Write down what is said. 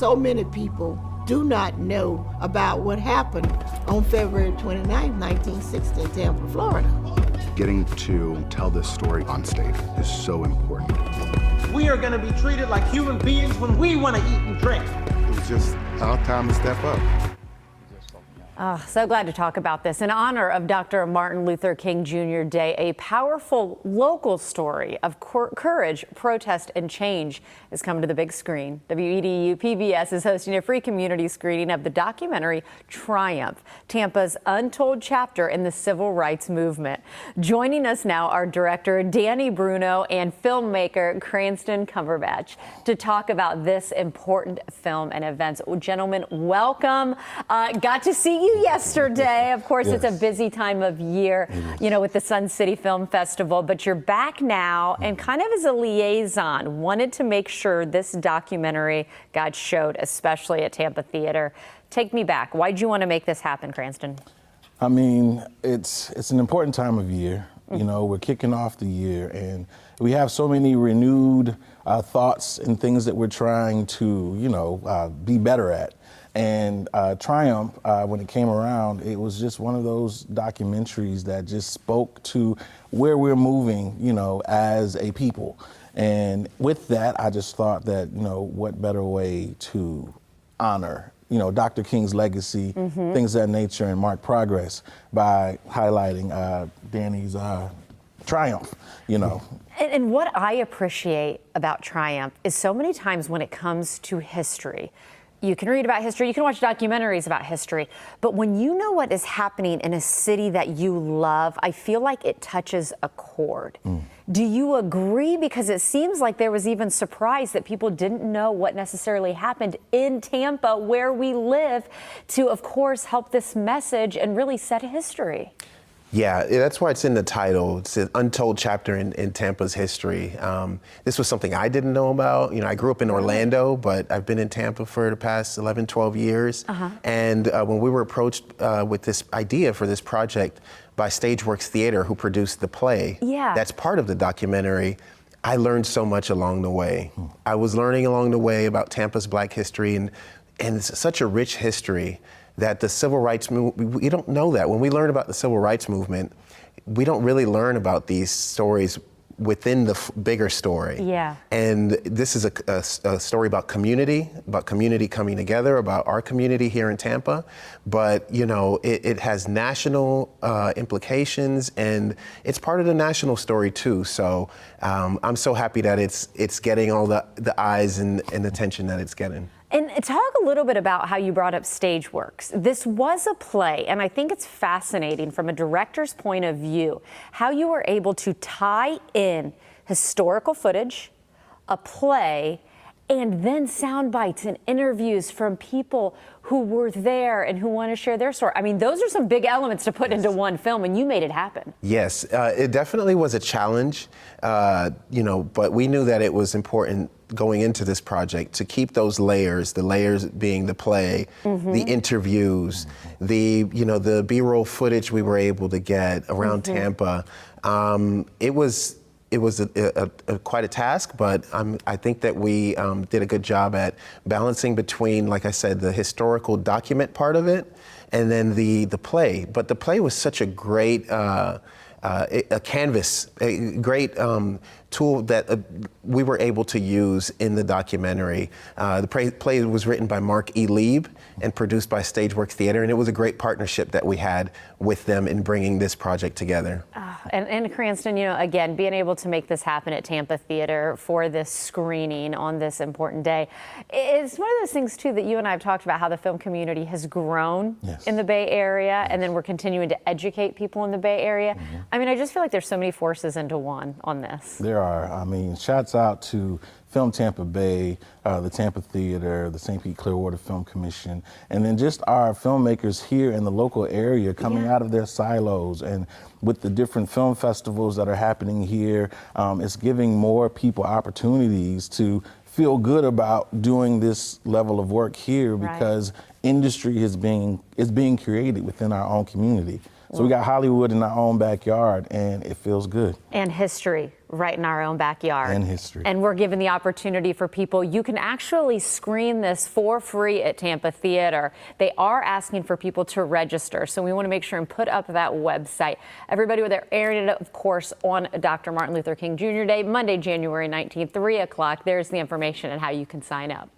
so many people do not know about what happened on February 29, 1960 in Tampa, Florida. Getting to tell this story on stage is so important. We are gonna be treated like human beings when we wanna eat and drink. It was just our time to step up. Oh, so glad to talk about this. In honor of Dr. Martin Luther King Jr. Day, a powerful local story of courage, protest, and change is coming to the big screen. WEDU PBS is hosting a free community screening of the documentary Triumph, Tampa's untold chapter in the civil rights movement. Joining us now are director Danny Bruno and filmmaker Cranston Cumberbatch to talk about this important film and events. Gentlemen, welcome. Got to see you yesterday. Of course, yes. It's a busy time of year, you know, with the Sun City Film Festival, but you're back now and kind of as a liaison, wanted to make sure this documentary got showed, especially at Tampa Theatre. Take me back. Why'd you want to make this happen, Cranston? I mean, it's an important time of year. You know, we're kicking off the year and we have so many renewed thoughts and things that we're trying to, you know, be better at. And Triumph, when it came around, it was just one of those documentaries that just spoke to where we're moving, you know, as a people. And with that, I just thought that, you know, what better way to honor, you know, Dr. King's legacy, things of that nature, and mark progress by highlighting Danny's Triumph, you know. And what I appreciate about Triumph is so many times when it comes to history, you can read about history, you can watch documentaries about history, but when you know what is happening in a city that you love, I feel like it touches a chord. Do you agree? Because it seems like there was even surprise that people didn't know what necessarily happened in Tampa, where we live, to, of course, help this message and really set history. Yeah, that's why it's in the title. It's an untold chapter in Tampa's history. This was something I didn't know about. You know, I grew up in Orlando, but I've been in Tampa for the past 11, 12 years. And when we were approached with this idea for this project by Stageworks Theater, who produced the play, that's part of the documentary, I learned so much along the way. I was learning along the way about Tampa's Black history, and it's such a rich history that the civil rights movement, we don't know that. When we learn about the civil rights movement, we don't really learn about these stories within the bigger story. And this is a story about community coming together, about our community here in Tampa. But, you know, it has national implications, and it's part of the national story too. So I'm so happy that it's getting all the eyes and attention that it's getting. And talk a little bit about how you brought up Stageworks. This was a play, and I think it's fascinating from a director's point of view, how you were able to tie in historical footage, a play, and then sound bites and interviews from people who were there and who want to share their story. I mean, those are some big elements to put into one film, and you made it happen. Yes, it definitely was a challenge, you know, but we knew that it was important going into this project to keep those layers, the layers being the play, the interviews, the B-roll footage we were able to get around Tampa. It was quite a task, but I think that we did a good job at balancing between, like I said, the historical document part of it and then the play. But the play was such a great a canvas, a great tool that we were able to use in the documentary. The play was written by Mark E. Lieb and produced by Stageworks Theater, and it was a great partnership that we had with them in bringing this project together. And Cranston, you know, again, being able to make this happen at Tampa Theatre for this screening on this important day, it's one of those things, too, that you and I have talked about, how the film community has grown in the Bay Area, and then we're continuing to educate people in the Bay Area. I mean, I just feel like there's so many forces into one on this. There are. I mean, shouts out to Film Tampa Bay, the Tampa Theatre, the St. Pete Clearwater Film Commission, and then just our filmmakers here in the local area coming out of their silos, and with the different film festivals that are happening here, it's giving more people opportunities to feel good about doing this level of work here because industry is being created within our own community. So we got Hollywood in our own backyard, and it feels good. And history right in our own backyard. And history. And we're giving the opportunity for people. You can actually screen this for free at Tampa Theatre. They are asking for people to register, so we want to make sure and put up that website. Everybody, they're airing it, of course, on Dr. Martin Luther King Jr. Day, Monday, January 19th, 3 o'clock. There's the information and how you can sign up.